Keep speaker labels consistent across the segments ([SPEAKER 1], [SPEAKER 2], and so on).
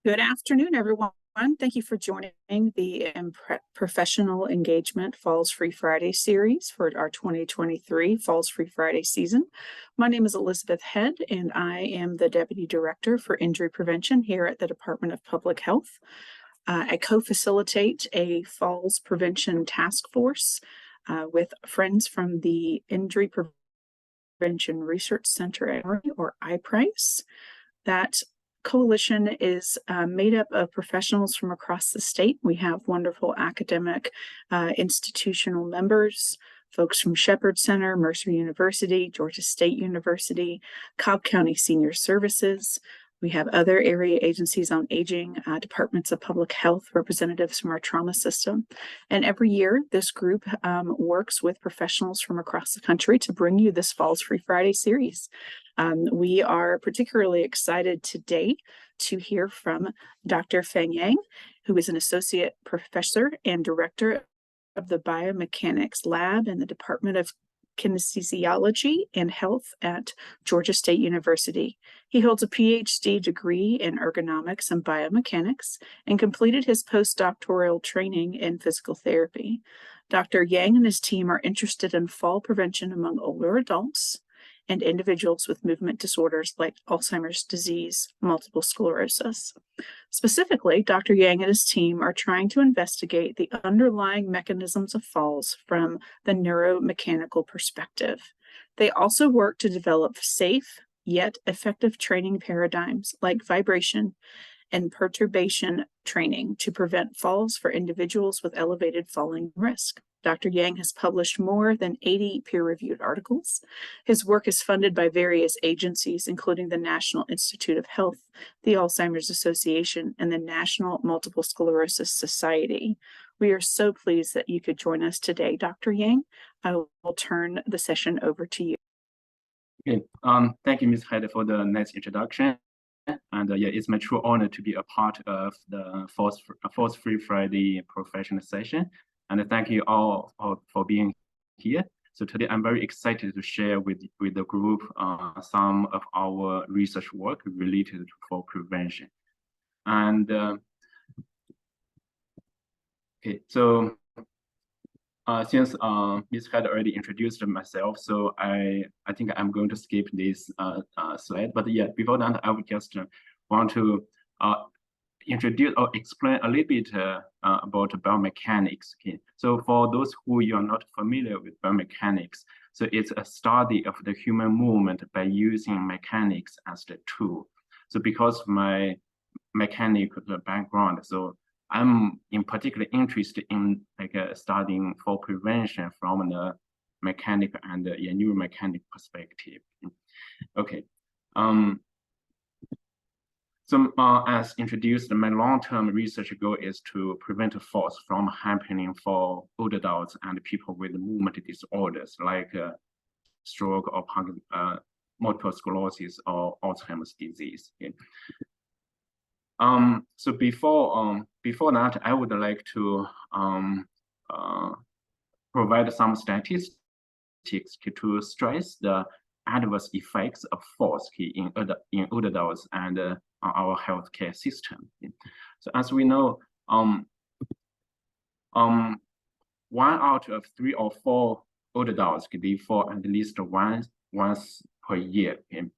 [SPEAKER 1] Good afternoon, everyone. Thank you for joining the Professional Engagement Falls Free Friday series for our 2023 Falls Free Friday season. My name is Elizabeth Head, and I am the Deputy Director for Injury Prevention here at the Department of Public Health. I co-facilitate a falls prevention task force with friends from the Injury Prevention Research Center, or IPRICE. That coalition is made up of professionals from across the state. We have wonderful academic institutional members, folks from Shepherd Center, Mercer University, Georgia State University, Cobb County Senior Services. We have other area agencies on aging, departments of public health, representatives from our trauma system. And every year, this group works with professionals from across the country to bring you this Falls Free Friday series. We are particularly excited today to hear from Dr. Feng Yang, who is an associate professor and director of the biomechanics lab in the Department of Kinesiology and Health at Georgia State University. He holds a PhD degree in ergonomics and biomechanics and completed his postdoctoral training in physical therapy. Dr. Yang and his team are interested in fall prevention among older adults and individuals with movement disorders like Alzheimer's disease, multiple sclerosis. Specifically, Dr. Yang and his team are trying to investigate the underlying mechanisms of falls from the neuromechanical perspective. They also work to develop safe yet effective training paradigms like vibration and perturbation training to prevent falls for individuals with elevated falling risk. Dr. Yang has published more than 80 peer-reviewed articles. His work is funded by various agencies, including the National Institute of Health, the Alzheimer's Association, and the National Multiple Sclerosis Society. We are so pleased that you could join us today, Dr. Yang. I will turn the session over to you.
[SPEAKER 2] Okay. Thank you, Ms. Head, for the nice introduction. And yeah, it's my true honor to be a part of the Falls Free Friday professional session. And thank you all for being here. So today I'm very excited to share with the group some of our research work related to fall prevention. And okay, so since Ms. had already introduced myself, so I think I'm going to skip this slide. But yeah, before that, I would just want to introduce or explain a little bit about biomechanics. Okay, so for those who you are not familiar with biomechanics, so it's a study of the human movement by using mechanics as the tool. So because of my mechanical background, so I'm in particular interested in studying fall prevention from the mechanical and neuromechanical perspective. Okay. So as introduced, my long-term research goal is to prevent falls from happening for older adults and people with movement disorders like stroke or multiple sclerosis or Alzheimer's disease. Okay. So before that, I would like to provide some statistics to stress the adverse effects of falls in older adults and our healthcare system. So as we know, 1 out of 3 or 4 older adults they fall at least once per year. Okay?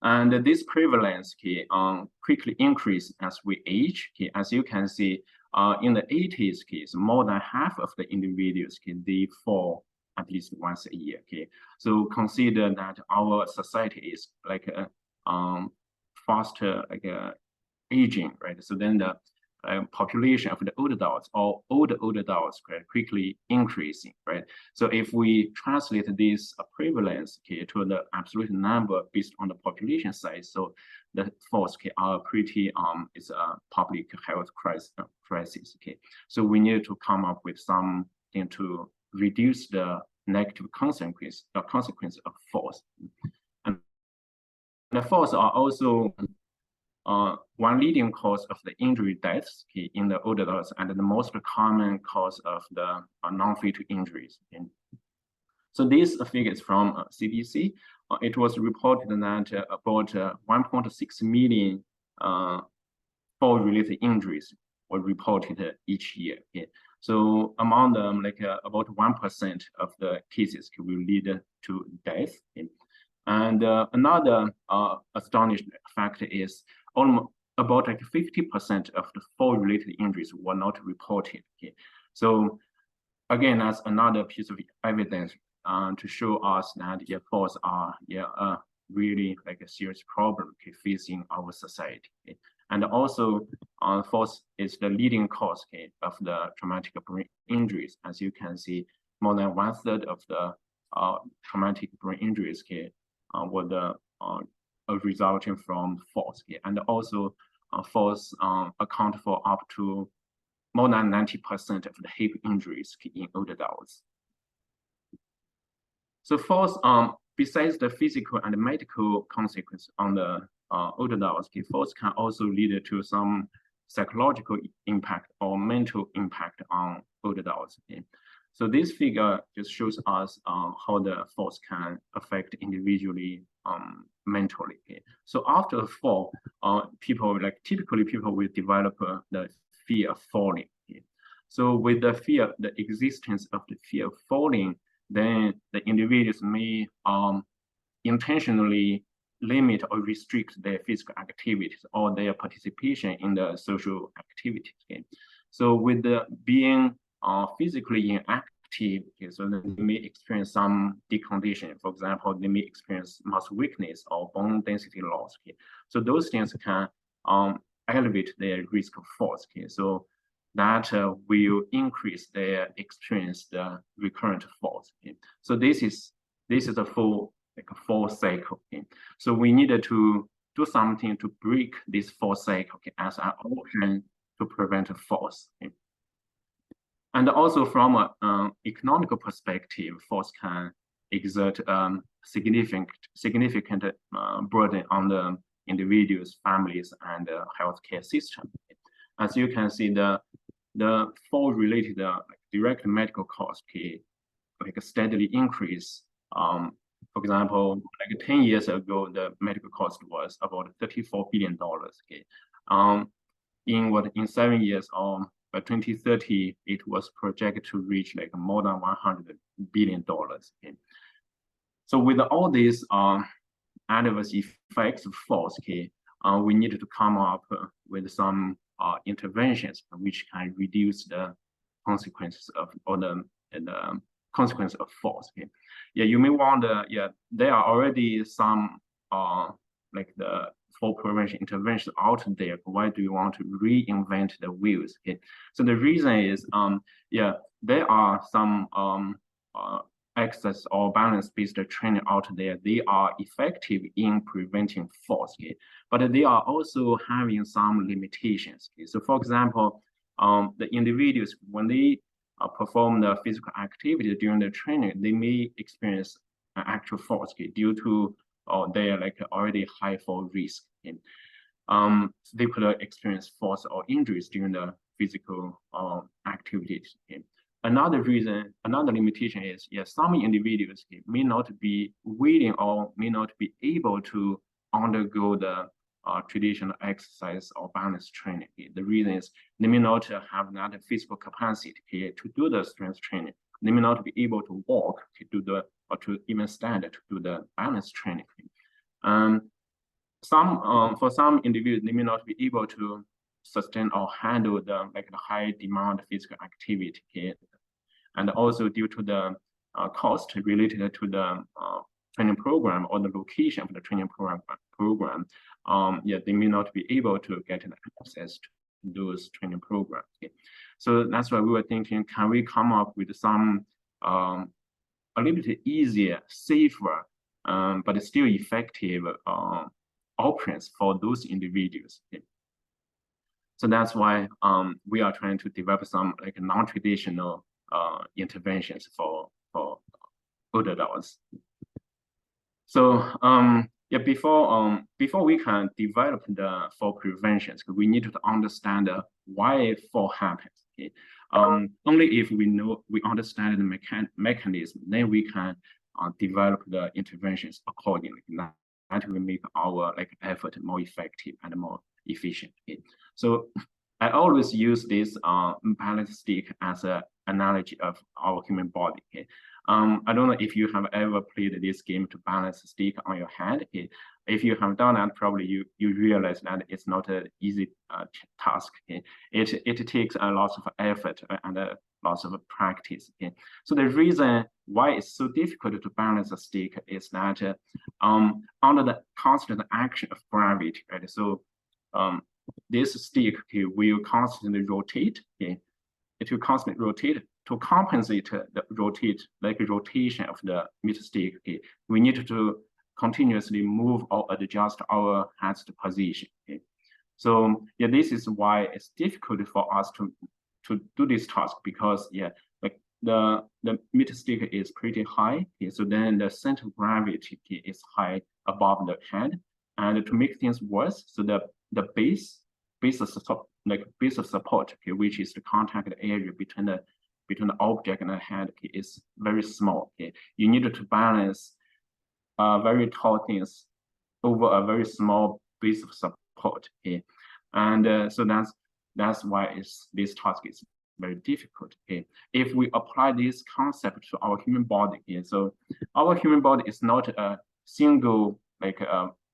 [SPEAKER 2] And this prevalence quickly increases as we age. Okay? As you can see, in the 80s, more than half of the individuals they fall at least once a year. Okay, so consider that our society is like faster aging, right? So then the population of the older adults or older adults quickly increasing, right? So if we translate this prevalence to the absolute number based on the population size, so the falls are pretty it's a public health crisis. Okay, so we need to come up with something to reduce the negative consequence of falls. And the falls are also one leading cause of the injury deaths in the older adults and the most common cause of the non-fatal injuries. Okay. So these figures from CDC, it was reported that about 1.6 million fall-related injuries were reported each year. Okay? So among them, like about 1% of the cases will lead to death. Okay? And another astonishing fact is almost about like 50% of the fall-related injuries were not reported. Okay? So again, that's another piece of evidence to show us that falls are really like a serious problem facing our society. Okay? And also, falls is the leading cause of the traumatic brain injuries. As you can see, more than 1/3 of the traumatic brain injuries were resulting from falls. And also, falls account for up to more than 90% of the hip injuries in older adults. So falls, besides the physical and medical consequence on the older adults, falls can also lead to some psychological impact or mental impact on older adults. Okay? So this figure just shows us how the falls can affect individually mentally. Okay? So after a fall, typically people will develop the fear of falling. Okay? So with the existence of the fear of falling, then the individuals may intentionally limit or restrict their physical activities or their participation in the social activities. Okay? So with the being physically inactive, okay, so they may experience some decondition. For example, they may experience muscle weakness or bone density loss. Okay? So those things can elevate their risk of falls. Okay? So that will increase their experience the recurrent falls. Okay? So this is a full fall cycle. Okay? So we needed to do something to break this fall cycle, okay, as an option to prevent falls. Okay? And also from an economical perspective, falls can exert significant burden on the individuals, families, and the healthcare system. Okay? As you can see, the fall-related direct medical costs steadily increase. For example, like 10 years ago, the medical cost was about $34 billion. Okay? In 7 years, by 2030, it was projected to reach like more than $100 billion. Okay? So with all these adverse effects of falls, okay, we needed to come up with some interventions which can reduce the consequences of consequence of falls. Okay? Yeah, you may wonder, there are already some like the fall prevention interventions out there. Why do you want to reinvent the wheels? Okay? So the reason is, there are some exercise or balance-based training out there. They are effective in preventing falls, okay? But they are also having some limitations. Okay? So for example, the individuals, when they perform the physical activity during the training, they may experience actual falls, okay, due to their already high fall risk. Okay? So they could experience falls or injuries during the physical activities. Okay? Another limitation is, some individuals may not be willing or may not be able to undergo the traditional exercise or balance training. Okay? The reason is they may not have that physical capacity to do the strength training. They may not be able to walk to do or to even stand to do the balance training. For some individuals, they may not be able to sustain or handle the high demand physical activity. Okay? And also due to the cost related to the training program or the location of the training program, they may not be able to get access to those training programs. Okay? So that's why we were thinking, can we come up with some a little bit easier, safer, but still effective options for those individuals? Okay? So that's why we are trying to develop some non-traditional interventions for older adults. So before we can develop the fall preventions, we need to understand why fall happens. Okay? Only if we understand the mechanism, then we can develop the interventions accordingly. That will make our effort more effective and more efficient. Okay? So I always use this balance stick as an analogy of our human body. Okay? I don't know if you have ever played this game to balance a stick on your head. Okay? If you have done that, probably you realize that it's not an easy task. Okay? It takes a lot of effort and lots of practice. Okay? So the reason why it's so difficult to balance a stick is that under the constant action of gravity, right? So this stick, okay, will constantly rotate. Okay? It will constantly rotate. To compensate the rotation of the meter stick, okay, we need to continuously move or adjust our hands to position. Okay? So yeah, this is why it's difficult for us to do this task, because yeah, like the meter stick is pretty high. Okay? So then the center of gravity, okay, is high above the head, and to make things worse, so the base of support, okay, which is the contact area between the object and the head, okay, is very small. Okay, you need to balance very tall things over a very small base of support. Okay, and so that's why this task is very difficult. Okay, if we apply this concept to our human body, okay, so our human body is not a single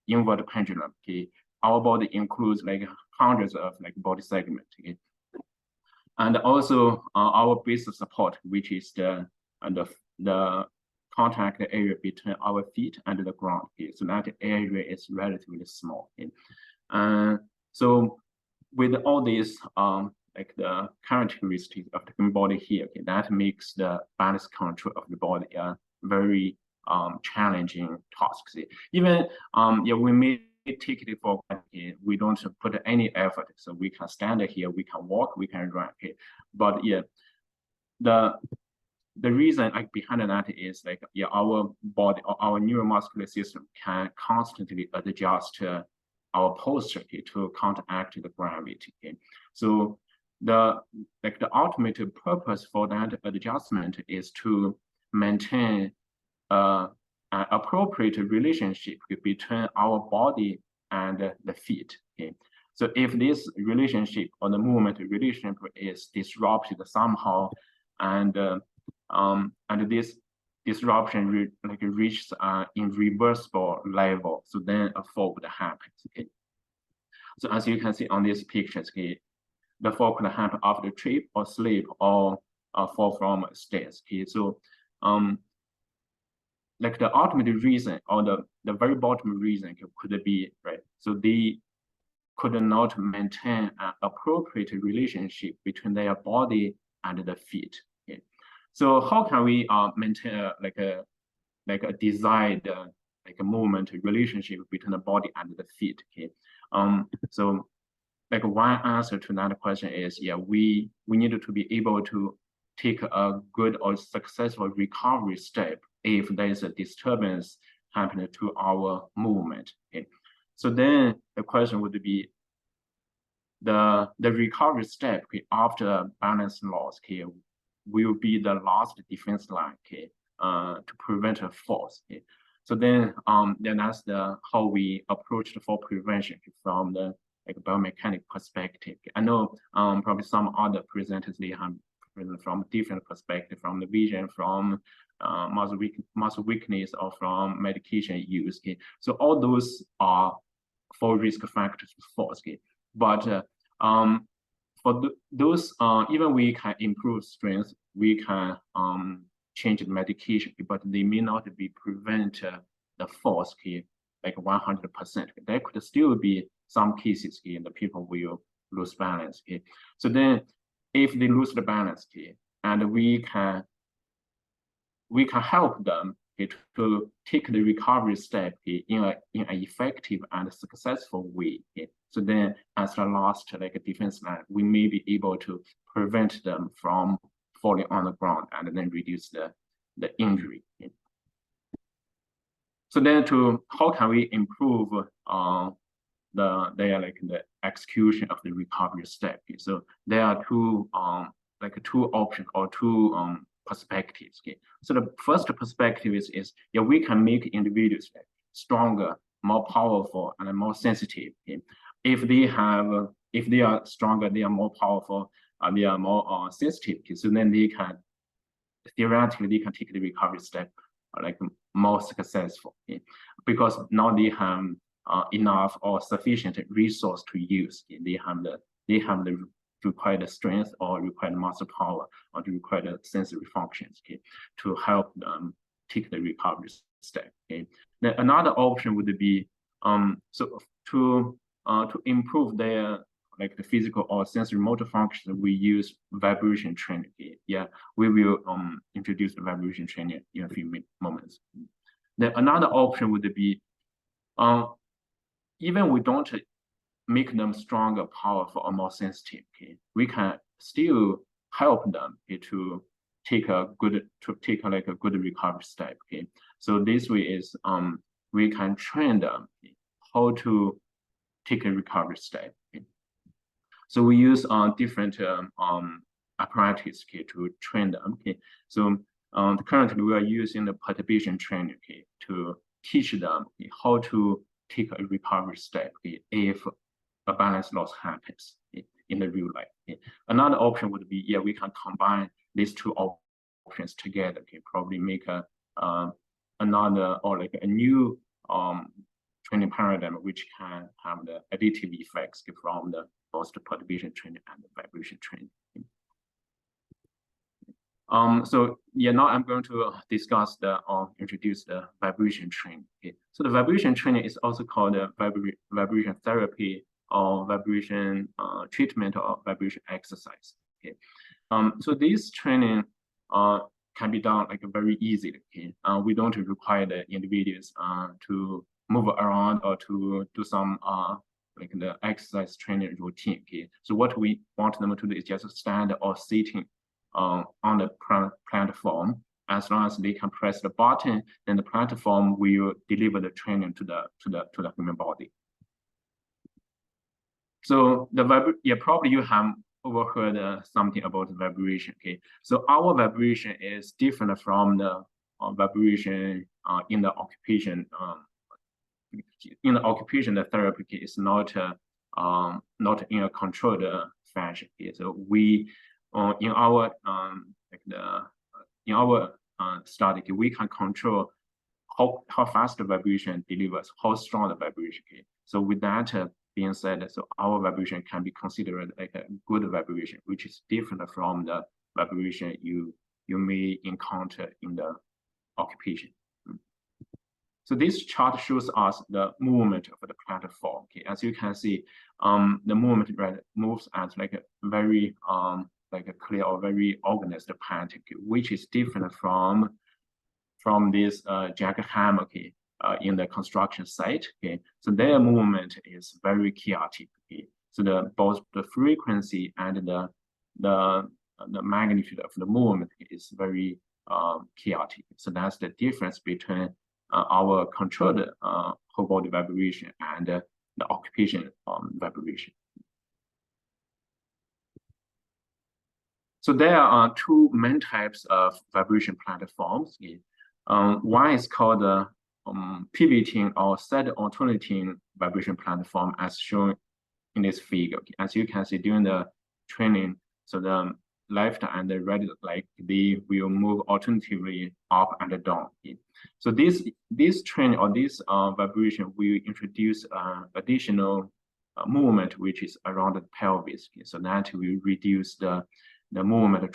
[SPEAKER 2] inward pendulum. Okay, our body includes like hundreds of like body segments. Okay? And also our base of support, which is the contact area between our feet and the ground. Okay? So that area is relatively small. Okay? So with all these like the characteristics of the human body here, okay, that makes the balance control of the body a very challenging task. Even yeah, we may take it for granted. We don't put any effort, so we can stand here, we can walk, we can run. Okay, but yeah, the reason like behind that is like yeah, our body or our neuromuscular system can constantly adjust our posture, okay, to counteract the gravity. Okay, so the ultimate purpose for that adjustment is to maintain an appropriate relationship between our body and the feet. Okay, so if this relationship or the movement relationship is disrupted somehow, and this disruption reaches an irreversible level, so then a fall would happen. Okay, so as you can see on these pictures, okay, the fall could happen after trip or slip or fall from stairs. Okay, so like the ultimate reason or the very bottom reason could be, right, so they could not maintain an appropriate relationship between their body and the feet. Okay, so how can we maintain like a desired like a movement relationship between the body and the feet? Okay, so like one answer to that question is, yeah, we needed to be able to take a good or successful recovery step if there is a disturbance happening to our movement. Okay, so then the question would be the recovery step, okay, after balance loss, okay, will be the last defense line, okay, to prevent a fall. Okay, so then that's how we approach the fall prevention from the like biomechanical perspective. I know probably some other presenters, they have presented from different perspective, from the vision, from muscle weakness, or from medication use. Okay, so all those are for risk factors for falls. Okay, but for those, even we can improve strength, we can change the medication, but they may not be prevent the falls, okay, like 100%. There could still be some cases here, the people will lose balance. Okay, so then if they lose the balance, okay, and we can help them, okay, to take the recovery step, okay, in an effective and successful way. Okay, so then as the last like a defense line, we may be able to prevent them from falling on the ground and then reduce the injury. Okay. So then how can we improve the execution of the recovery step? Okay. So there are two options or two perspectives. Okay. So the first perspective is yeah, we can make individuals stronger, more powerful, and more sensitive. Okay. if they are stronger, they are more powerful, they are more sensitive. Okay? So then they can theoretically they can take the recovery step like more successful, okay? Because now they have enough or sufficient resource to use. Okay? They have the required strength or required muscle power or the required sensory functions, okay, to help them take the recovery step. Okay. Then another option would be so to improve their like the physical or sensory motor function, we use vibration training. Okay. Yeah, we will introduce the vibration training in a few moments. Then another option would be even we don't make them stronger, powerful, or more sensitive. Okay, we can still help them, okay, to take a good recovery step. Okay, so this way is we can train them, okay, how to take a recovery step. Okay. So we use different apparatus, okay, to train them. Okay, so currently we are using the perturbation training, okay, to teach them, okay, how to take a recovery step, okay, if a balance loss happens in the real life. Okay. Another option would be, yeah, we can combine these two options together. Okay, probably make another or like a new training paradigm which can have the additive effects from the both the perturbation training and the vibration training. So yeah, now I'm going to discuss introduce the vibration training. Okay. So the vibration training is also called vibration therapy or vibration treatment or vibration exercise. Okay. So this training can be done like very easily. Okay. We don't require the individuals to move around or to do some like the exercise training routine. Okay. So what we want them to do is just stand or sitting on the platform. As long as they can press the button, then the platform will deliver the training to the human body. So probably you have overheard something about vibration. Okay, so our vibration is different from the vibration in the occupation. In the occupation, the therapy is not in a controlled fashion. Okay? So we in our study, okay, we can control how fast the vibration delivers, how strong the vibration. Okay? So with that being said, so our vibration can be considered like a good vibration, which is different from the vibration you may encounter in the occupation. So this chart shows us the movement of the platform. Okay, as you can see, the movement moves at like a very like a clear or very organized pattern, okay, which is different from this jackhammer, okay, in the construction site. Okay, so their movement is very chaotic. Okay, so both the frequency and the magnitude of the movement is very chaotic. So that's the difference between our controlled whole body vibration and the occupation vibration. So there are two main types of vibration platforms. One is called the pivoting or side alternating vibration platform, as shown in this figure. Okay. As you can see during the training, so the left and the right leg, they will move alternatively up and down. Okay. So this training or this vibration will introduce additional movement, which is around the pelvis. Okay. So that will reduce the movement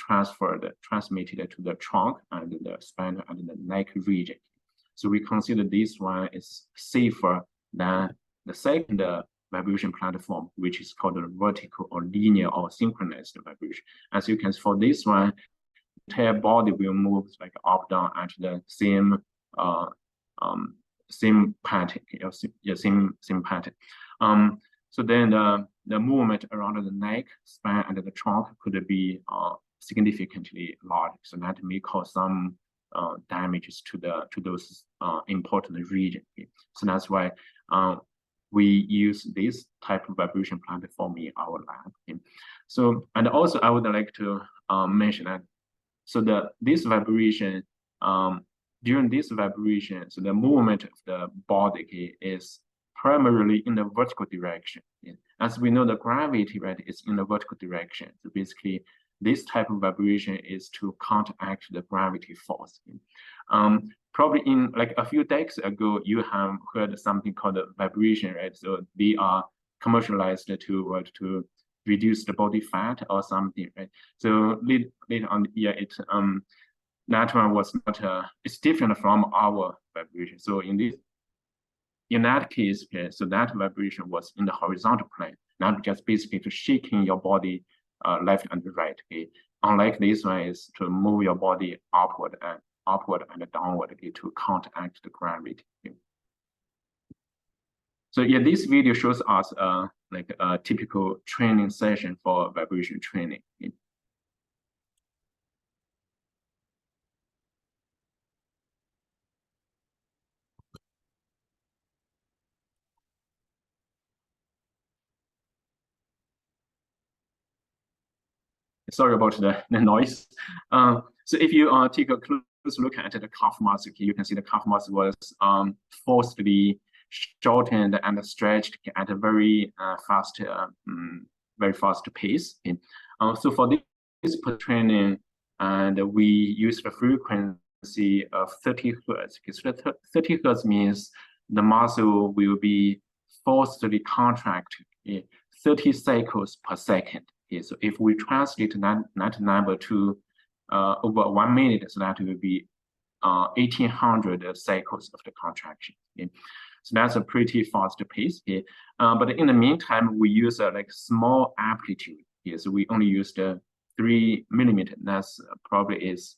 [SPEAKER 2] transmitted to the trunk and the spine and the neck region. So we consider this one is safer than the second vibration platform, which is called the vertical or linear or synchronized vibration. As you can see, for this one, the entire body will move like up down at the same pattern, same pattern. So then the movement around the neck, spine, and the trunk could be significantly large. So that may cause some damages to those important regions. Okay. So that's why we use this type of vibration platform in our lab. Okay. So, and also I would like to mention that, so this vibration, during this vibration, so the movement of the body, okay, is primarily in the vertical direction. Okay. as we know, the gravity, right, is in the vertical direction. So basically, this type of vibration is to counteract the gravity force. Probably in like a few decades ago, you have heard something called vibration, right? So they are commercialized to reduce the body fat or something, right? So later on, yeah, that one was not. It's different from our vibration. So in that case, okay, so that vibration was in the horizontal plane, not just basically to shaking your body left and right. Okay, unlike this one is to move your body upward and downward, okay, to counteract the gravity. Okay. So yeah, this video shows us like a typical training session for vibration training. Okay. Sorry about the noise. So if you take a close look at the calf muscle, you can see the calf muscle was forcibly shortened and stretched at a very fast pace. So for this training, and we use the frequency of 30 hertz. So 30 hertz means the muscle will be forcibly contract 30 cycles per second. Okay, so if we translate that number to over 1 minute, so that will be 1800 cycles of the contraction. Okay? So that's a pretty fast pace. Okay? But in the meantime, we use like small amplitude. Okay? So we only use the 3 millimeter. That's probably is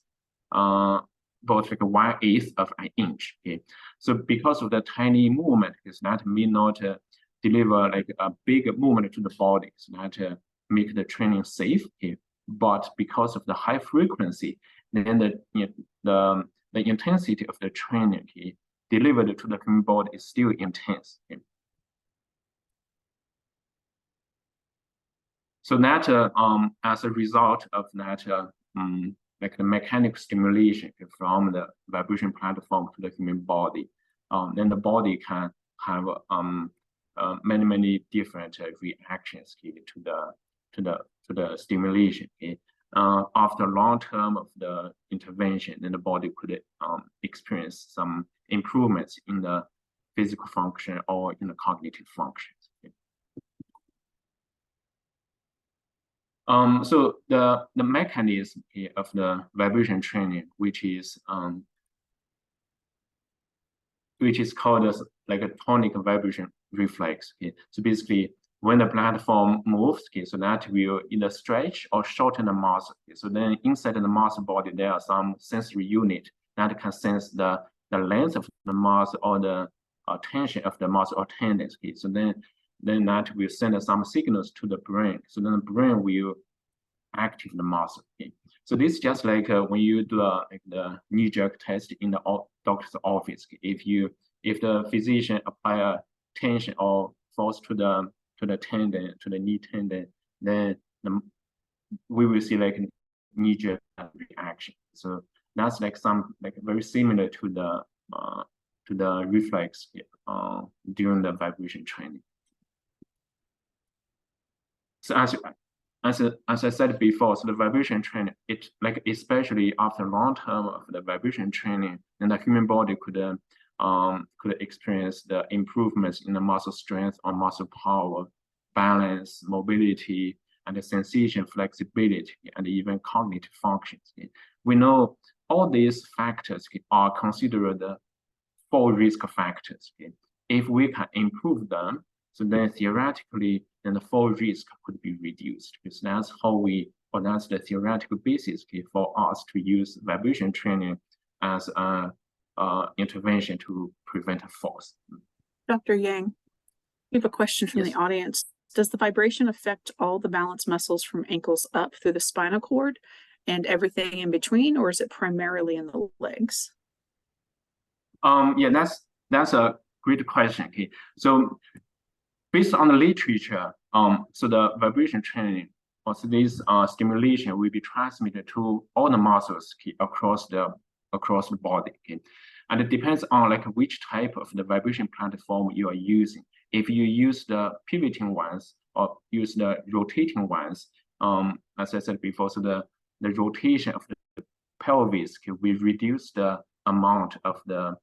[SPEAKER 2] about like 1/8 of an inch. Okay? So because of the tiny movement, that may not deliver like a big movement to the body, so that make the training safe. Okay? But because of the high frequency, then the intensity of the training, okay, delivered to the human body is still intense. Okay? So that as a result of that, like the mechanical stimulation from the vibration platform to the human body, then the body can have many different reactions, okay, to the stimulation. Okay? After long term of the intervention, then the body could experience some improvements in the physical function or in the cognitive functions. Okay? So the mechanism of the vibration training, which is called as like a tonic vibration reflex. Okay? So basically, when the platform moves, okay, so that will either stretch or shorten the muscle. Okay? So then inside the muscle body, there are some sensory unit that can sense the length of the muscle or the tension of the muscle or tendons. Okay? So then that will send some signals to the brain. So then the brain will activate the muscle. Okay? So this is just like when you do like the knee-jerk test in the doctor's office. If the physician apply a tension or force to the tendon, to the knee tendon, then we will see like knee-jerk reaction. So that's like very similar to the reflex during the vibration training. So as I said before, so the vibration training, it like especially after long term of the vibration training, then the human body could experience the improvements in the muscle strength or muscle power, balance, mobility, and the sensation, flexibility, and even cognitive functions. We know all these factors are considered the 4 risk factors. If we can improve them, so then theoretically, then the 4 risk could be reduced. Because that's that's the theoretical basis for us to use vibration training as an intervention to prevent a falls.
[SPEAKER 1] Dr. Yang, we have a question from the audience. Does the vibration affect all the balance muscles from ankles up through the spinal cord and everything in between, or is it primarily in the legs?
[SPEAKER 2] Yeah, that's a great question. Okay, so based on the literature, so the vibration training, also this stimulation will be transmitted to all the muscles across the body. Okay? And it depends on like which type of the vibration platform you are using. If you use the pivoting ones, or use the rotating ones. As I said before, so the rotation of the pelvis will reduce the amount of the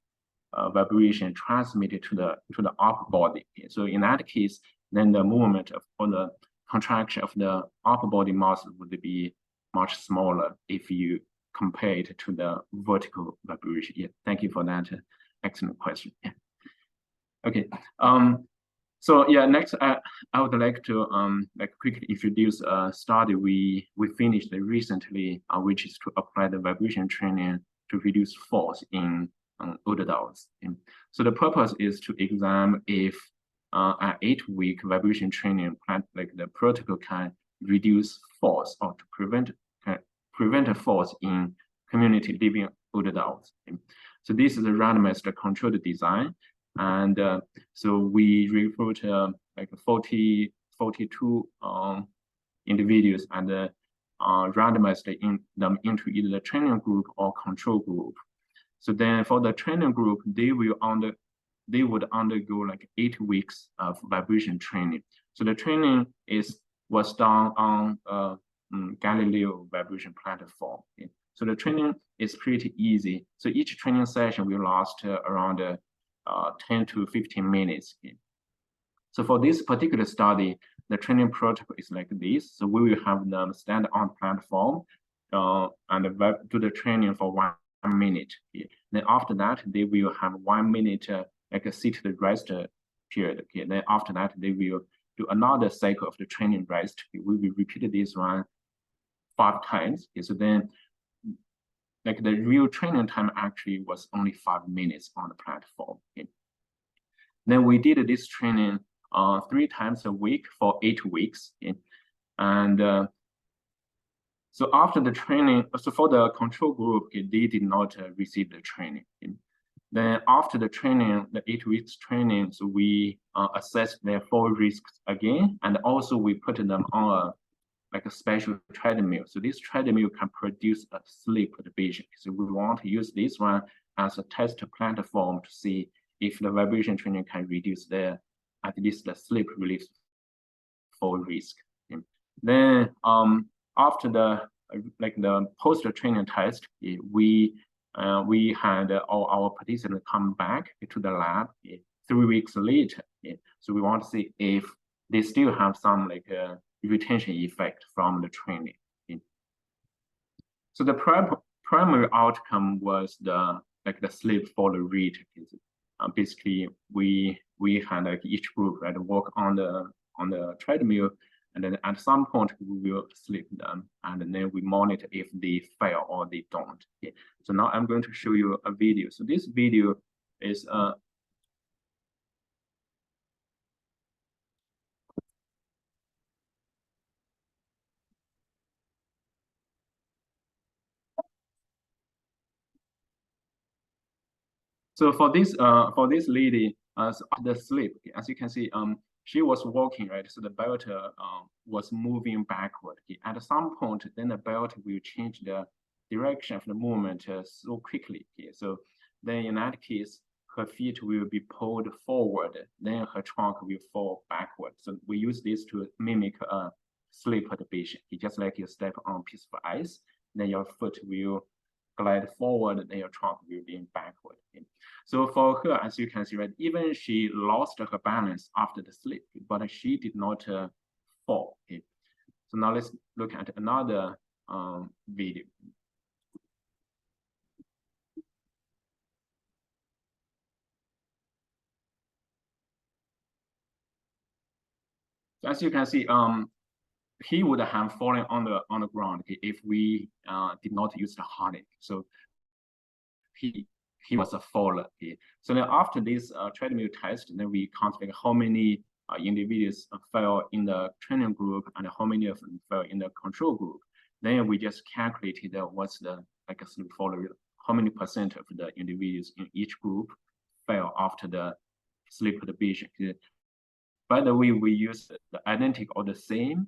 [SPEAKER 2] vibration transmitted to the upper body. So in that case, then the movement of or the contraction of the upper body muscle would be much smaller if you compare it to the vertical vibration. Yeah, thank you for that excellent question. Yeah. Okay. So yeah, next I would like to quickly introduce a study we finished recently, which is to apply the vibration training to reduce falls in older adults. And so the purpose is to examine if an 8-week vibration training plan, like the protocol, can reduce falls or to prevent falls in community living older adults. And so this is a randomized controlled design. And so we recruit like 42 individuals and randomized them into either the training group or control group. So then for the training group, they would undergo like 8 weeks of vibration training. So the training was done on Galileo vibration platform. Okay? So the training is pretty easy. So each training session will last around 10 to 15 minutes. Okay? So for this particular study, the training protocol is like this. So we will have them stand on platform and do the training for 1 minute. Okay? Then after that, they will have 1 minute like a seated rest period. Okay? Then after that, they will do another cycle of the training rest. Okay? We will repeat this one 5 times. Okay? So then like the real training time actually was only 5 minutes on the platform. Okay? Then we did this training 3 times a week for 8 weeks. Okay? And so after the training, so for the control group, okay, they did not receive the training. Okay? Then after the training, the 8 weeks training, so we assessed their fall risks again, and also we put them on a special treadmill. So this treadmill can produce a sleep perturbation. So we want to use this one as a test platform to see if the vibration training can reduce at least the sleep relief fall risk. Okay? Then after the post training test, we had all our participants come back to the lab 3 weeks later. So we want to see if they still have some retention effect from the training. So the primary outcome was the sleep fall rate. Basically, we had each group work on the treadmill, and then at some point we will sleep them, and then we monitor if they fail or they don't. Okay. So now I'm going to show you a video. So this video is so for this lady, the sleep, as you can see, she was walking, right? So the belt was moving backward. Okay? At some point, then the belt will change the direction of the movement so quickly. Okay? So then in that case, her feet will be pulled forward, then her trunk will fall backward. So we use this to mimic sleep perturbation. Okay? Just like you step on a piece of ice, then your foot will glide forward, then your trunk will be backward. Okay? So for her, as you can see, right, even she lost her balance after the sleep, but she did not fall. Okay? So now let's look at another video. So as you can see, he would have fallen on the ground, okay, if we did not use the harness. So he was a faller. Okay? So then after this treadmill test, then we count how many individuals fell in the training group and how many of them fell in the control group. Then we just calculated what's the sleep fall rate, how many percent of the individuals in each group fell after the sleep perturbation. Okay? By the way, we use the identical or the same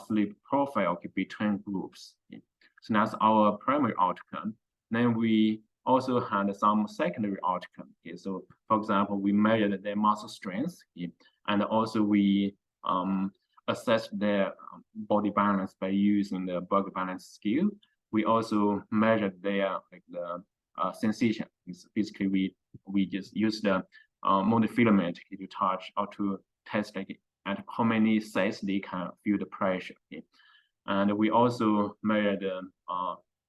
[SPEAKER 2] sleep profile between groups. Okay? So that's our primary outcome. Then we also had some secondary outcome. Okay? So for example, we measured their muscle strength, okay? And also we assess their body balance by using the bug balance scale. We also measured their sensation. It's basically, we just use the monofilament to touch or to test at how many size they can feel the pressure. Okay? And we also measured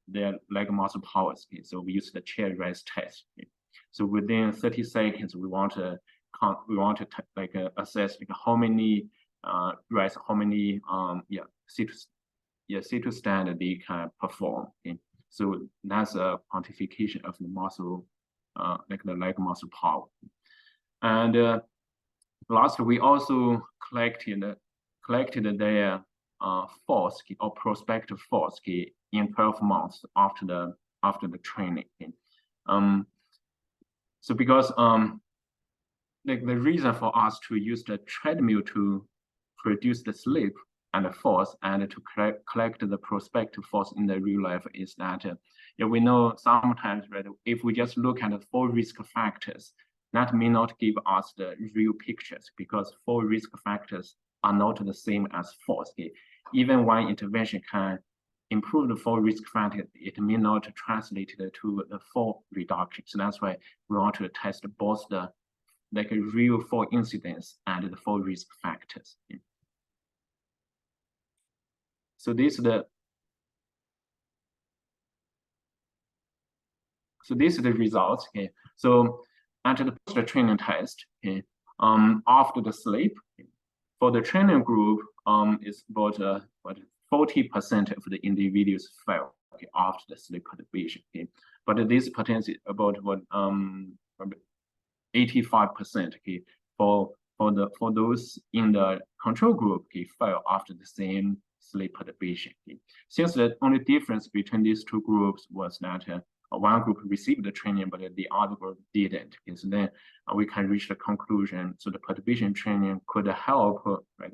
[SPEAKER 2] their leg muscle powers. Okay? So we use the chair rest test. Okay? So within 30 seconds, we want to assess how many rests, how many sit to stand they can perform. Okay? So that's a quantification of the muscle, the leg muscle power. And lastly, we also collected their force or prospective force in 12 months after the training. Okay? So because the reason for us to use the treadmill to produce the slip and the force and to collect the prospective force in the real life is that we know sometimes, right, if we just look at the 4 risk factors, that may not give us the real pictures, because 4 risk factors are not the same as force. Okay? Even one intervention can improve the 4 risk factors, it may not translate to the 4 reduction. So that's why we want to test both the real 4 incidents and the 4 risk factors. Okay? So this is the results. Okay? So after the post-training test, okay, after the sleep, okay, for the training group, it's about 40% of the individuals fell, okay, after the sleep perturbation. Okay? But this potential about 85%, okay, for those in the control group, okay, fell after the same sleep perturbation. Okay? Since the only difference between these 2 groups was that one group received the training, but the other group didn't. Okay? So then we can reach the conclusion. So the perturbation training could help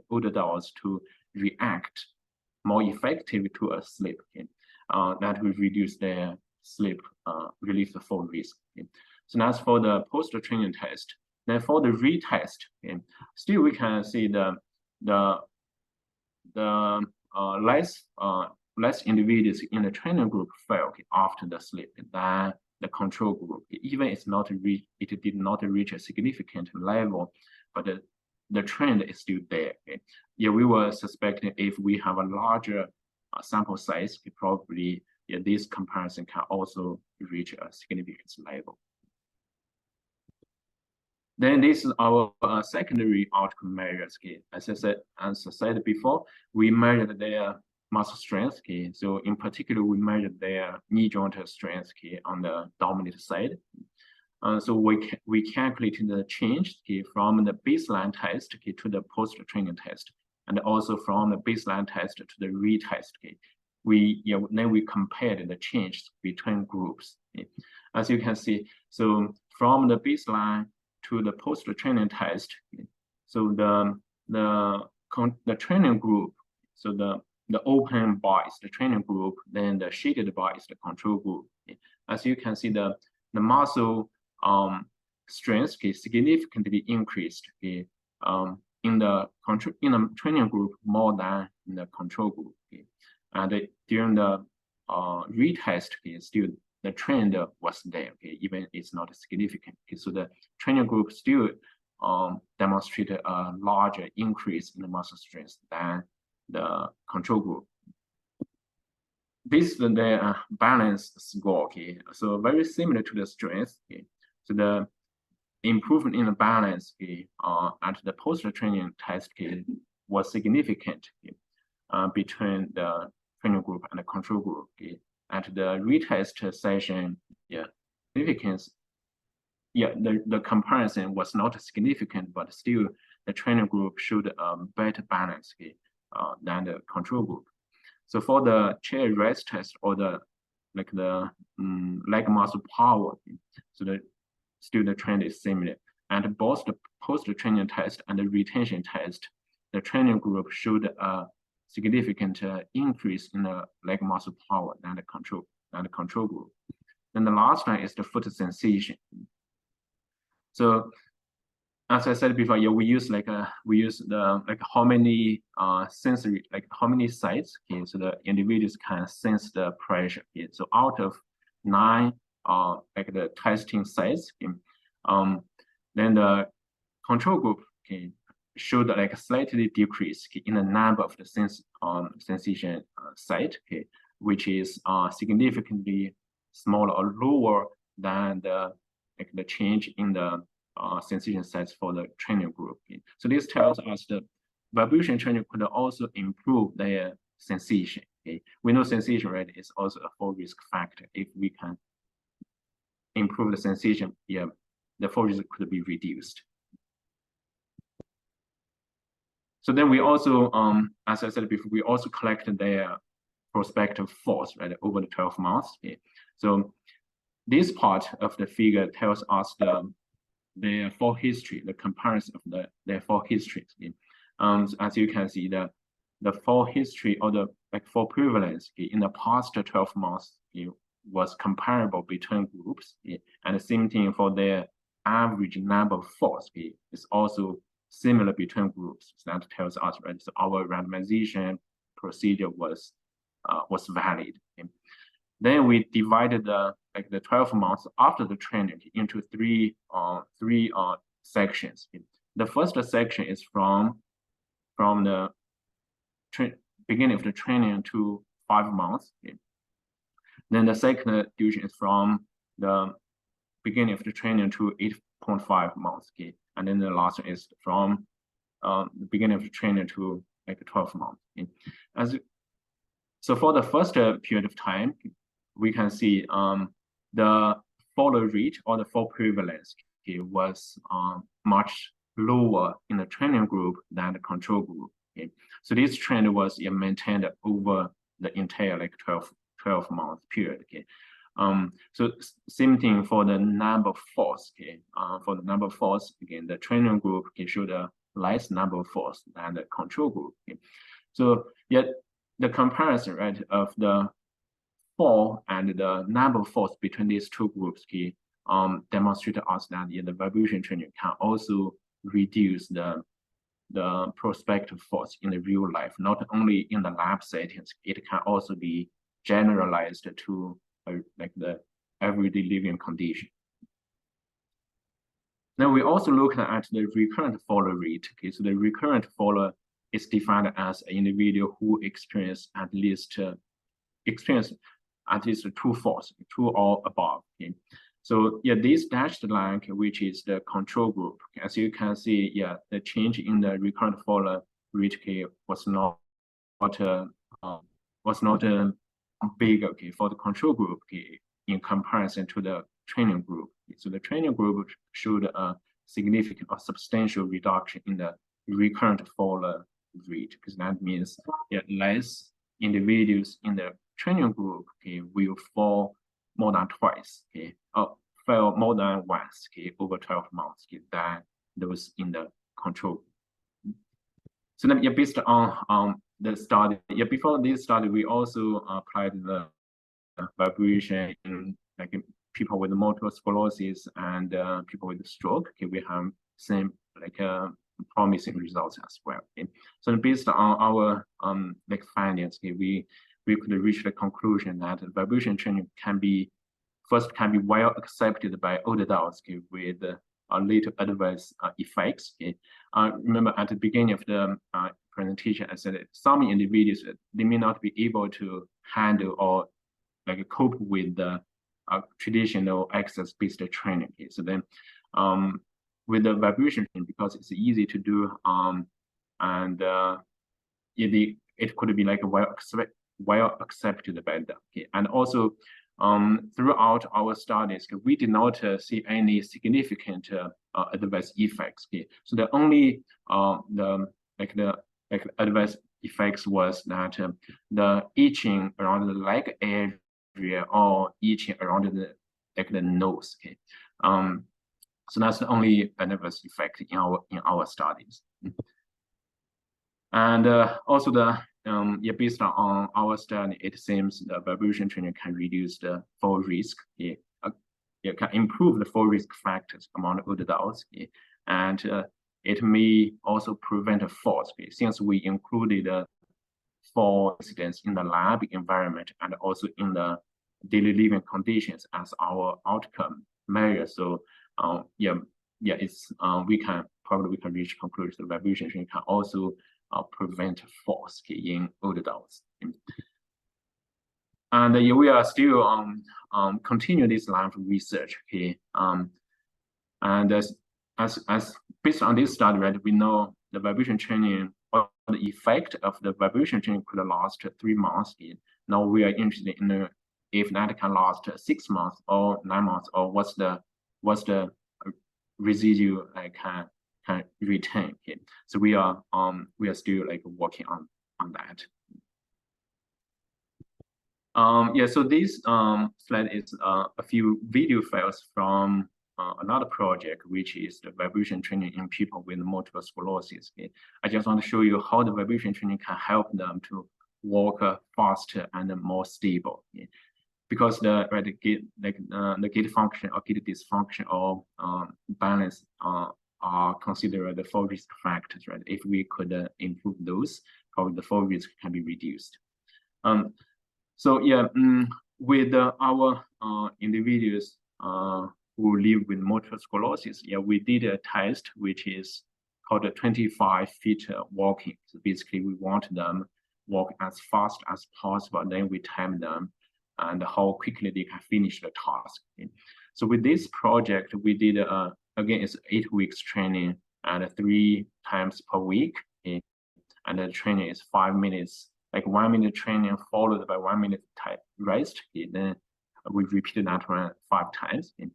[SPEAKER 2] older adults to react more effectively to a sleep. Okay? That will reduce their sleep relief the fall risk. Okay? So that's for the post-training test. Then for the retest, okay, still we can see the less individuals in the training group fell, okay, after the sleep than the control group. Even it did not reach a significant level, but the trend is still there. Okay? Yeah, we were suspecting if we have a larger sample size, probably this comparison can also reach a significant level. Then this is our secondary outcome measures. Okay? As I said before, we measured their muscle strength. Okay? So in particular, we measured their knee joint strength, okay, on the dominant side. So we calculated the change, okay, from the baseline test, okay, to the post-training test, and also from the baseline test to the retest. Okay? Then we compared the changes between groups. Okay? As you can see, so from the baseline to the post-training test, okay? So the training group, so the open bar is the training group, then the shaded bar is the control group. Okay? As you can see, the muscle strength, okay, significantly increased, okay, in the training group more than in the control group. Okay? And during the retest, okay, still the trend was there. Okay, even it's not significant. Okay, so the training group still demonstrated a larger increase in the muscle strength than the control group. This is the balance score. Okay, so very similar to the strength. Okay, so the improvement in the balance, okay, at the post-training test, okay, was significant, okay, between the training group and the control group. Okay. At the retest session, significance, the comparison was not significant, but still the training group showed a better balance, okay, than the control group. So for the chair rest test or the leg muscle power, okay, so still the trend is similar. And both the post-training test and the retention test, the training group showed a significant increase in the leg muscle power than the control group. Then the last one is the foot sensation. So as I said before, yeah, we use how many sensory, like how many sites, okay, so the individuals can sense the pressure. Okay, so out of 9 like the testing sites, okay, then the control group, okay, showed like a slightly decrease, okay, in the number of the sensation site, okay, which is significantly smaller or lower than the change in the sensation sets for the training group. Okay. So this tells us the vibration training could also improve their sensation. Okay. We know sensation, right, is also a fall risk factor. If we can improve the sensation, yeah, the fall risk could be reduced. So then we also, as I said before, we also collected their prospective force, right, over the 12 months. Okay. So this part of the figure tells us their fall history, the comparison of their fall histories. Okay. So as you can see, the fall history or the fall prevalence, okay, in the past 12 months, okay, was comparable between groups. Okay. And the same thing for their average number of falls, okay, is also similar between groups. So that tells us, right, so our randomization procedure was valid. Okay. Then we divided the 12 months after the training into three sections. The first section is from the beginning of the training to 5 months. Okay. Then the second duration is from the beginning of the training to 8.5 months. Okay. And then the last one is from the beginning of the training to 12 months. Okay. So for the first period of time, we can see the follow rate or the fall prevalence, okay, was much lower in the training group than the control group. Okay. So this trend was maintained over the entire 12-month period. Okay. So same thing for the number of falls. Okay. For the number of falls, again, the training group can show the less number of falls than the control group. Okay. So yet the comparison, right, of the fall and the number of falls between these two groups can demonstrate us that the vibration training can also reduce the prospective falls in the real life, not only in the lab settings. It can also be generalized to the everyday living condition. Now we also look at the recurrent follow rate. Okay, so the recurrent follow is defined as an individual who experienced at least 2 falls, 2 or above. Okay. So yeah, this dashed line, which is the control group, as you can see, yeah, the change in the recurrent follow rate was not big, okay, for the control group, okay, in comparison to the training group. So the training group showed a significant or substantial reduction in the recurrent follow rate, because that means less individuals in the training group, okay, will fall more than twice, okay, or fell more than once, okay, over 12 months, okay, than those in the control. So then, based on the study, before this study, we also applied the vibration in people with multiple sclerosis and people with stroke. Okay, we have same promising results as well. Okay. So based on our findings, okay, we could reach the conclusion that vibration training can be well accepted by older adults, okay, with little adverse effects. Okay. Remember at the beginning of the presentation, I said that some individuals, they may not be able to handle or cope with the traditional exercise-based training. Okay. So then with the vibration training, because it's easy to do, and it could be well accepted by them. Okay. And also throughout our studies, we did not see any significant adverse effects. Okay. So the only adverse effects was that the itching around the leg area or itching around the nose. Okay. So that's the only adverse effect in our studies. And also based on our study, it seems the vibration training can reduce the fall risk. It can improve the fall risk factors among older adults. and it may also prevent falls, okay, since we included fall incidents in the lab environment and also in the daily living conditions as our outcome measure. So it's we can reach conclusion that vibration training can also prevent falls, okay, in older adults. And we are still continue this line of research, okay. And as based on this study, right, we know the vibration training or the effect of the vibration training could last 3 months. Now we are interested in if that can last 6 months or 9 months, or what's the residue can retain. Okay. So we are still like working on that. So this slide is a few video files from another project, which is the vibration training in people with multiple sclerosis. Okay. I just want to show you how the vibration training can help them to walk faster and more stable. Okay. Because the gait function or gait dysfunction or balance are considered the fall risk factors, right? If we could improve those, probably the fall risk can be reduced. So yeah, with our individuals who live with multiple sclerosis, yeah, we did a test which is called a 25 feet walking. So basically, we want them walk as fast as possible. Then we time them and how quickly they can finish the task. Okay. So with this project, we did again, it's 8 weeks training and 3 times per week. Okay. And the training is 5 minutes. Like 1 minute training followed by 1 minute type rest. Okay, then we repeated that one 5 times. Okay.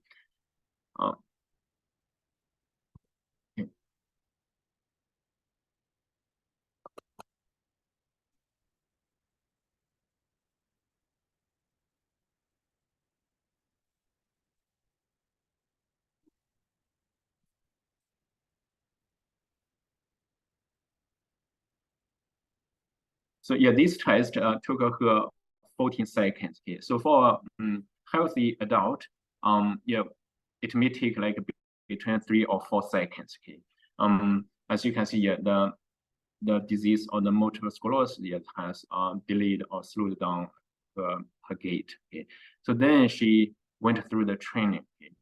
[SPEAKER 2] So yeah, this test took her 14 seconds. Okay. So for a healthy adult, yeah, it may take like between 3 or 4 seconds. Okay. As you can see, yeah, the disease or the multiple sclerosis has delayed or slowed down her gait. Okay. So then she went through the training. Okay.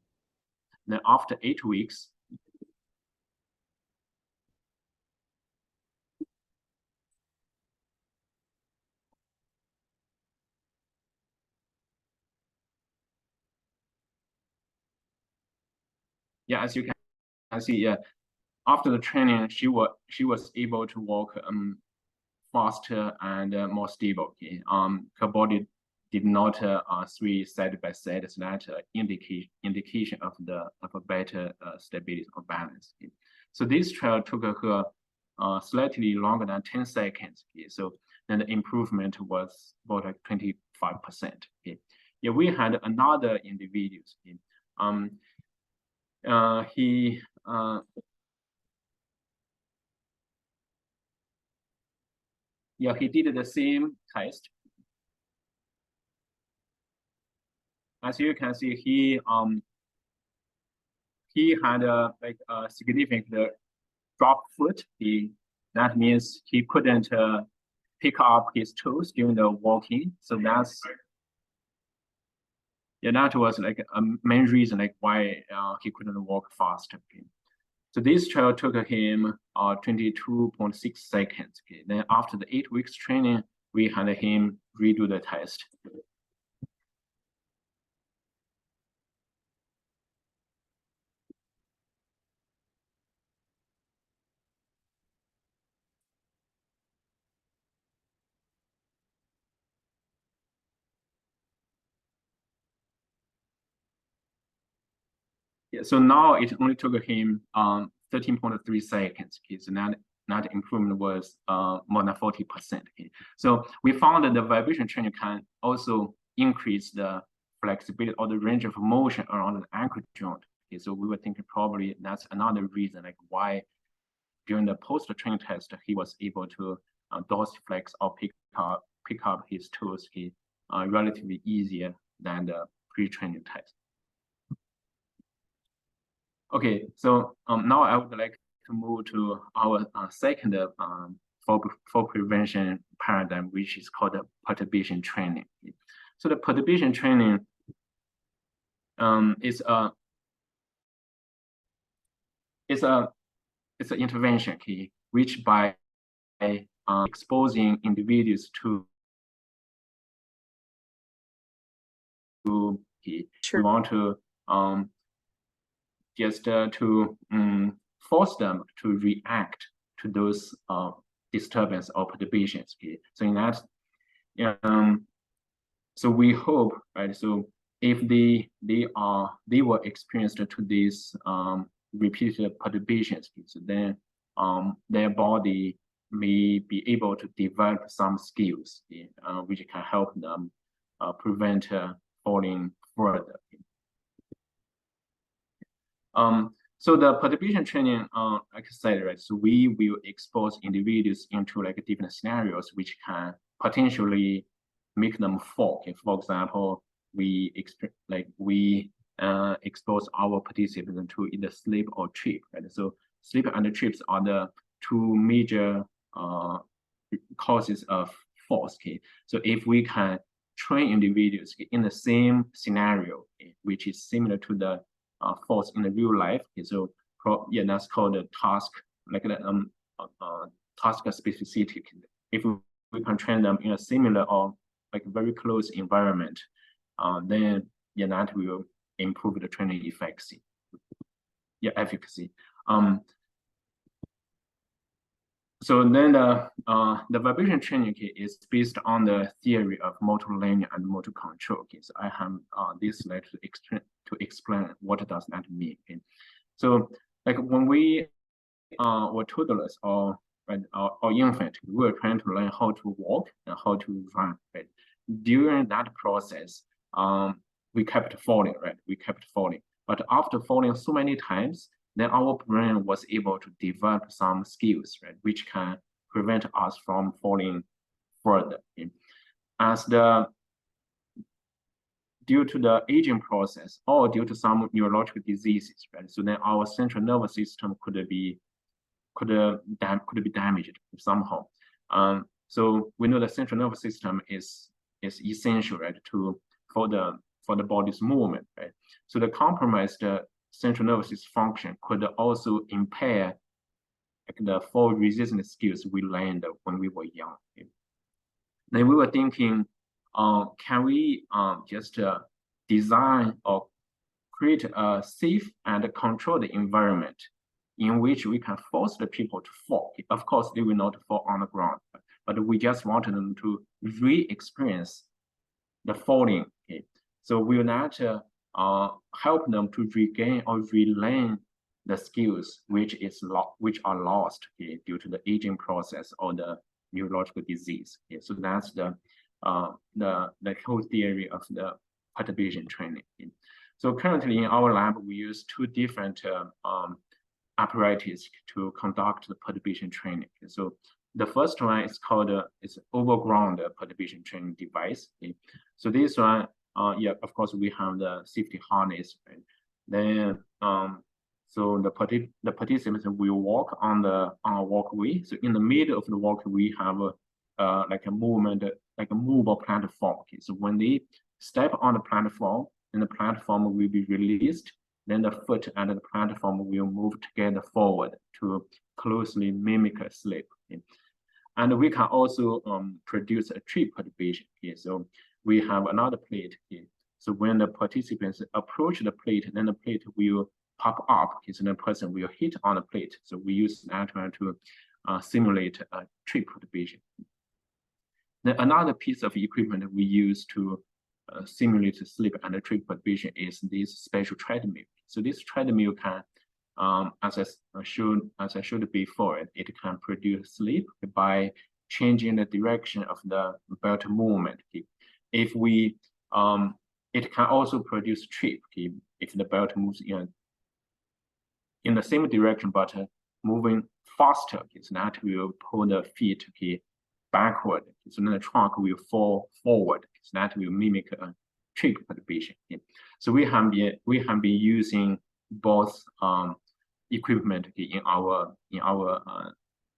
[SPEAKER 2] Then after 8 weeks, yeah, as you can see, yeah, after the training, she was able to walk faster and more stable. Okay. Her body did not sway side by side, so that indication of a better stability or balance. Okay. So this trial took her slightly longer than 10 seconds. Okay. So then the improvement was about like 25%. Okay. Yeah, we had another individual. Okay. He did the same test. As you can see, he had a significant drop foot. That means he couldn't pick up his toes during the walking. So that was like a main reason like why he couldn't walk fast. Okay. So this trial took him 22.6 seconds. Okay. Then after the 8 weeks training, we had him redo the test. Yeah, so now it only took him 13.3 seconds. Okay, so that improvement was more than 40%. Okay. So we found that the vibration training can also increase the flexibility or the range of motion around the ankle joint. Okay, so we were thinking probably that's another reason like why during the post-training test he was able to dorsiflex or pick up his toes relatively easier than the pre-training test. Okay, so now I would like to move to our second fall prevention paradigm, which is called the perturbation training. So the perturbation training is an intervention key, which by exposing individuals to key,
[SPEAKER 1] Sure.
[SPEAKER 2] we want to just to force them to react to those disturbance or perturbations. Okay? So in that, so we hope, right? So if they were experienced to these repeated perturbations, okay, so then their body may be able to develop some skills, okay, which can help them prevent falling further. Okay. So the perturbation training, like I said, right? So we will expose individuals into like different scenarios which can potentially make them fall. Okay? For example, we expose our participants to either sleep or trip. Right? So sleep and trips are the two major causes of falls. Okay? So if we can train individuals in the same scenario, okay, which is similar to the falls in the real life. Okay, so yeah, that's called a task, like the task specificity. If we can train them in a similar or like very close environment, then yeah, that will improve the training efficacy. Yeah, efficacy. So then the vibration training kit is based on the theory of motor learning and motor control. Okay, so I have this slide to explain what does that mean. Okay? So like when we were toddlers or infant, we were trying to learn how to walk and how to run. Right? During that process, we kept falling. Right? We kept falling. But after falling so many times, then our brain was able to develop some skills, right, which can prevent us from falling further. Okay? As due to the aging process or due to some neurological diseases, right? So then our central nervous system could be damaged somehow. So we know the central nervous system is essential, right, for the body's movement, right? So the compromised central nervous system function could also impair the fall resistant skills we learned when we were young. Okay? Then we were thinking, can we just design or create a safe and controlled environment in which we can force the people to fall? Of course, they will not fall on the ground, but we just wanted them to re-experience the falling. Okay? So we will not help them to regain or relearn the skills which are lost, okay, due to the aging process or the neurological disease. Okay? So that's the whole theory of the perturbation training. Okay? So currently in our lab, we use two different apparatus to conduct the perturbation training. Okay? So the first one is called it's overground perturbation training device. Okay? So this one, yeah, of course, we have the safety harness. Right? Then, so the participants will walk on the walkway. So in the middle of the walkway, we have like a movement, like a movable platform. Okay? So when they step on the platform, then the platform will be released. Then the foot and the platform will move together forward to closely mimic a slip. Okay? And we can also produce a trip perturbation. Okay? So we have another plate. Okay? So when the participants approach the plate, then the plate will pop up. Okay? So the person will hit on the plate. So we use that one to simulate a trip perturbation. Then another piece of equipment we use to simulate sleep and trip perturbation is this special treadmill. So this treadmill can, as I showed before, it can produce sleep by changing the direction of the belt movement. Okay? If we, it can also produce trip. Okay? If the belt moves in the same direction but moving faster, okay? So that will pull the feet, okay, backward. So then the trunk will fall forward. So that will mimic a trip perturbation. Okay? So we have been using both equipment in our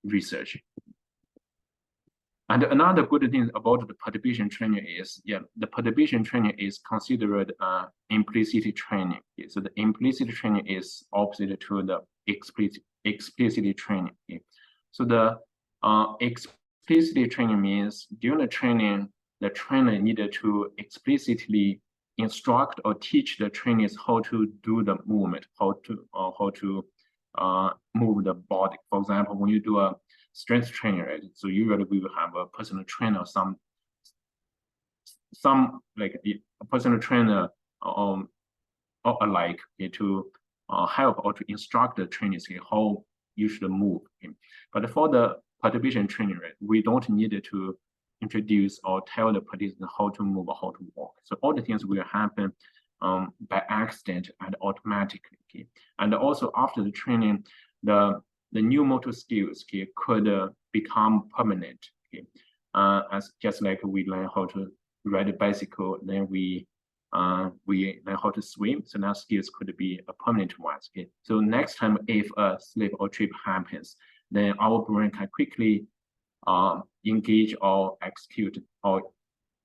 [SPEAKER 2] research. And another good thing about the perturbation training is, the perturbation training is considered implicit training. So the implicit training is opposite to the explicit training. So the explicit training means during the training, the trainer needed to explicitly instruct or teach the trainees how to do the movement, how to move the body. For example, when you do a strength training, right? So usually we will have a personal trainer, some like a personal trainer or alike, to help or to instruct the trainees how you should move. But for the perturbation training, right, we don't need to introduce or tell the participant how to move or how to walk. So all the things will happen by accident and automatically. And also after the training, the new motor skills could become permanent. As just like we learn how to ride a bicycle, then we learn how to swim. So now skills could be a permanent ones. So next time if a slip or trip happens, then our brain can quickly engage or execute or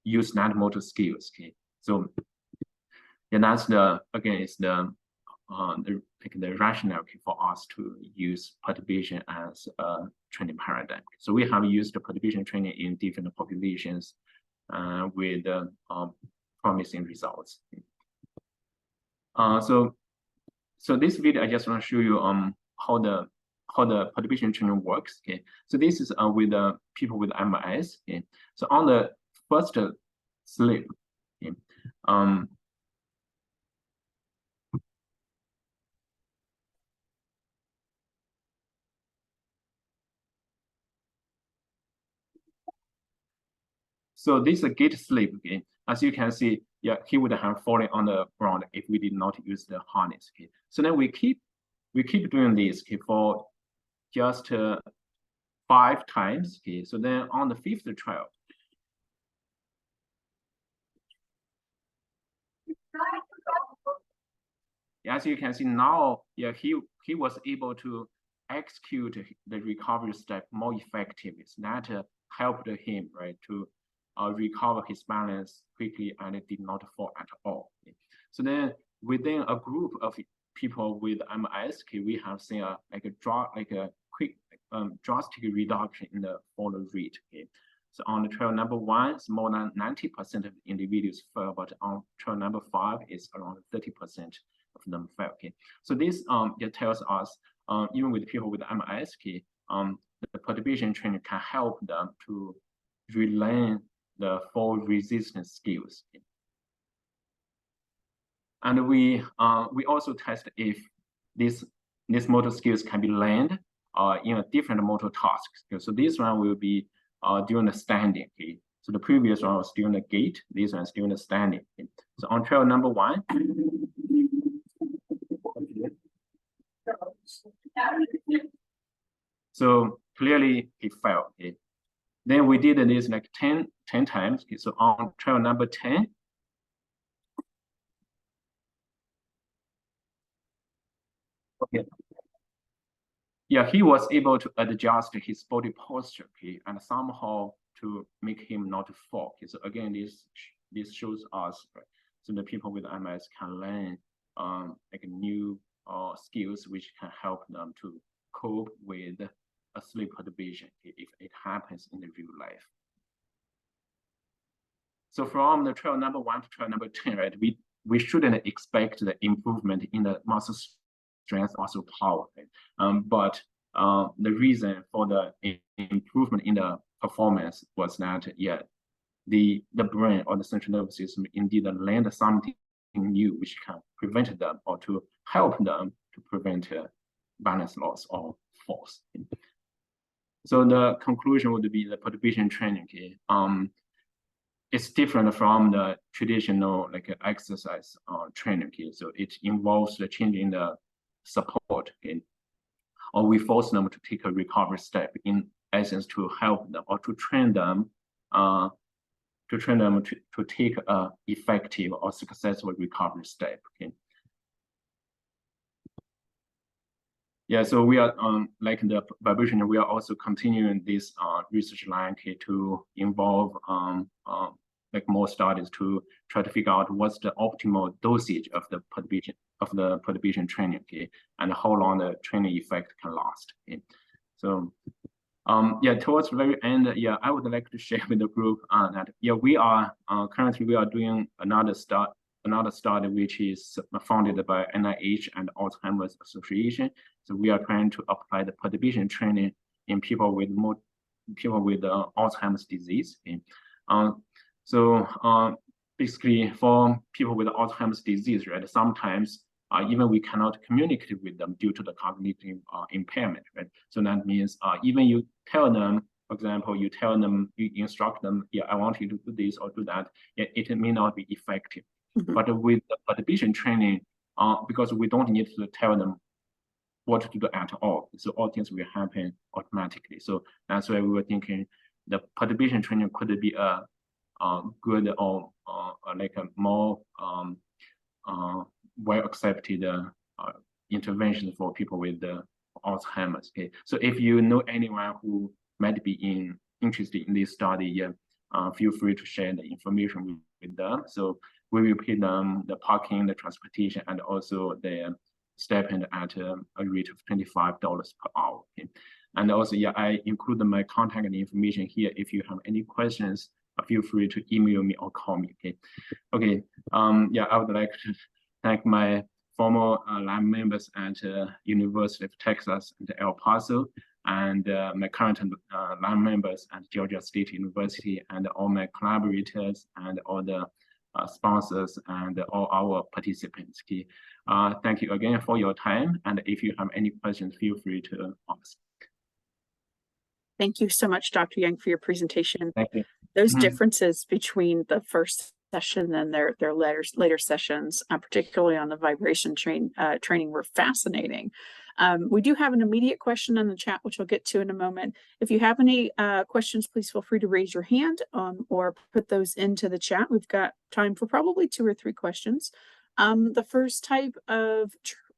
[SPEAKER 2] use that motor skills. So that's the rationale for us to use perturbation as a training paradigm. So we have used the perturbation training in different populations with promising results. So this video I just want to show you how the perturbation training works. So this is with people with MS. So on the first slip, so this is a gait slip. As you can see, he would have fallen on the ground if we did not use the harness. So then we keep doing this for just 5 times. So then on the 5th trial, as you can see now, he was able to execute the recovery step more effectively. So that helped him, right, to recover his balance quickly and it did not fall at all. So then within a group of people with MS, we have seen a quick drastic reduction in the fall rate. So on the trial number 1, it's more than 90% of individuals fell, but on trial number 5, it's around 30% of them fell. So this it tells us even with people with MS, the perturbation training can help them to relearn the fall resistance skills. And we also test if this motor skills can be learned in a different motor tasks. So this one will be during the standing. So the previous one was during the gait. This one is during the standing. So on trial number 1. So clearly he failed. Then we did this like 10 times. So on trial number 10, he was able to adjust his body posture, and somehow to make him not fall. So again, this shows us, right? So the people with MS can learn like new skills which can help them to cope with a sleep perturbation if it happens in the real life. So from the trial number 1 to trial number 10, right, we shouldn't expect the improvement in the muscle strength, muscle power, right? But the reason for the improvement in the performance was that, the brain or the central nervous system indeed learned something new which can prevent them or to help them to prevent balance loss or falls. So the conclusion would be the perturbation training. It's different from the traditional exercise training. So it involves the change in the support, or we force them to take a recovery step, in essence to help them or to train them to take a effective or successful recovery step. Yeah, so we are like the vibration, we are also continuing this research line to involve like more studies to try to figure out what's the optimal dosage of the perturbation training, and how long the training effect can last. So yeah, towards the very end, yeah, I would like to share with the group that yeah, we are currently we are doing another study which is funded by NIH and Alzheimer's Association. So we are trying to apply the perturbation training in people with Alzheimer's disease. So basically, for people with Alzheimer's disease, right, sometimes even we cannot communicate with them due to the cognitive impairment, right? So that means even you tell them, for example, you instruct them, yeah, I want you to do this or do that, it may not be effective. Mm-hmm. But with the perturbation training, because we don't need to tell them what to do at all, so all things will happen automatically. So that's why we were thinking the perturbation training could be a good or like a more well accepted intervention for people with Alzheimer's. Okay, so if you know anyone who might be interested in this study, yeah, feel free to share the information with them. So we will pay them the parking, the transportation, and also the stipend at a rate of $25 per hour. Okay, and also yeah, I include my contact information here. If you have any questions, feel free to email me or call me. Okay. Yeah, I would like to thank my former lab members at University of Texas at El Paso, and my current lab members at Georgia State University, and all my collaborators, and all the sponsors, and all our participants. Okay. Thank you again for your time, and if you have any questions, feel free to ask.
[SPEAKER 1] Thank you so much, Dr. Yang, for your presentation.
[SPEAKER 2] Thank you.
[SPEAKER 1] Those differences between the first session and their later sessions, particularly on the vibration training, were fascinating. We do have an immediate question in the chat, which I'll get to in a moment. If you have any questions, please feel free to raise your hand or put those into the chat. We've got time for probably 2 or 3 questions. The first type of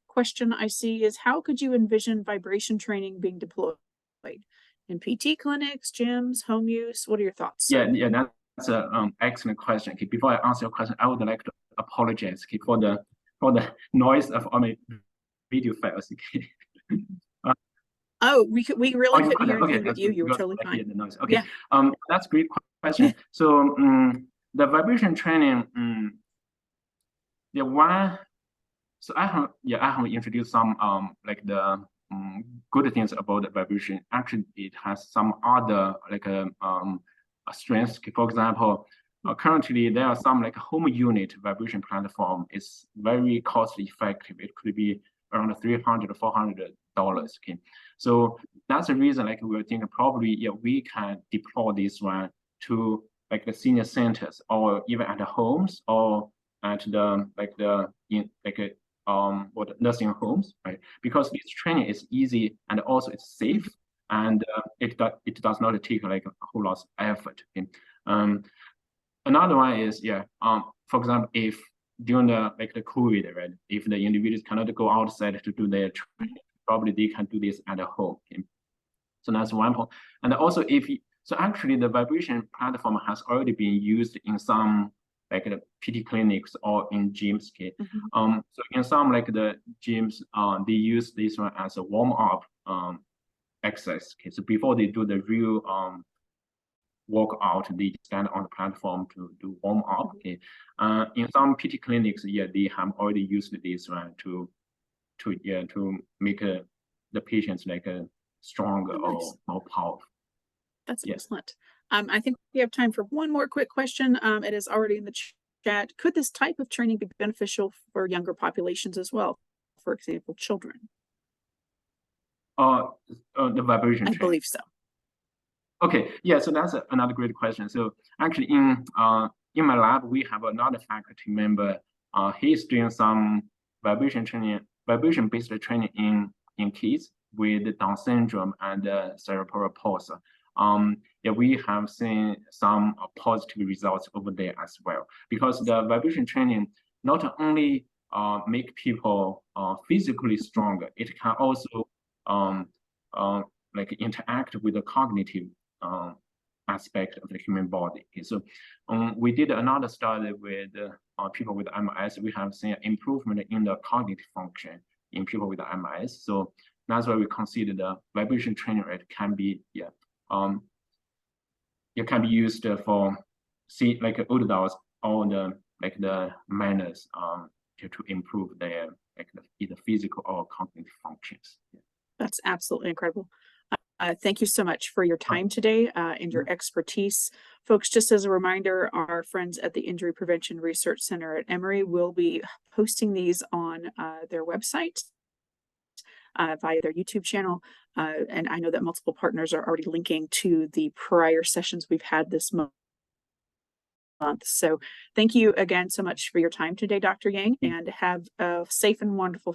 [SPEAKER 1] question I see is, how could you envision vibration training being deployed? In PT clinics, gyms, home use? What are your thoughts?
[SPEAKER 2] Yeah, that's an excellent question. Okay, before I answer your question, I would like to apologize for the noise of all my video files.
[SPEAKER 1] Oh, we really couldn't hear you. You were totally fine.
[SPEAKER 2] The noise. Okay, yeah. That's a great question. So the vibration training, So I have introduced some like the good things about the vibration. Actually, it has some other like strengths. For example, currently there are some like home unit vibration platform. It's very cost effective. It could be around $300 to $400. Okay, so that's the reason like we're thinking probably we can deploy this one to like the senior centers, or even at the homes, or at the nursing homes, right? Because this training is easy, and also it's safe, and it does not take like a whole lot of effort. Okay? Another one is for example, if during the COVID, right, if the individuals cannot go outside to do their training, probably they can do this at home. Okay? So that's one point. And also so actually the vibration platform has already been used in some like the PT clinics or in gyms. Okay. So in some like the gyms, they use this one as a warm-up exercise. Okay. So before they do the real workout, they stand on the platform to do warm-up. Okay. In some PT clinics, they have already used this one to make the patients like stronger or more powerful.
[SPEAKER 1] That's excellent. I think we have time for one more quick question. It is already in the chat. Could this type of training be beneficial for younger populations as well? For example, children?
[SPEAKER 2] The vibration training.
[SPEAKER 1] I believe so.
[SPEAKER 2] Okay, yeah, so that's another great question. So actually in my lab, we have another faculty member. He's doing some vibration-based training in kids with Down syndrome and cerebral palsy. We have seen some positive results over there as well, because the vibration training not only make people physically stronger, it can also like interact with the cognitive aspect of the human body. Okay, so we did another study with people with MS. We have seen improvement in the cognitive function in people with MS. So that's why we consider the vibration training rate can be, it can be used for like old adults, all the manners to improve their either physical or cognitive functions.
[SPEAKER 1] That's absolutely incredible. Thank you so much for your time today and your expertise. Folks, just as a reminder, our friends at the Injury Prevention Research Center at Emory will be posting these on their website via their YouTube channel. And I know that multiple partners are already linking to the prior sessions we've had this month. So thank you again so much for your time today, Dr. Yang, and have a safe and wonderful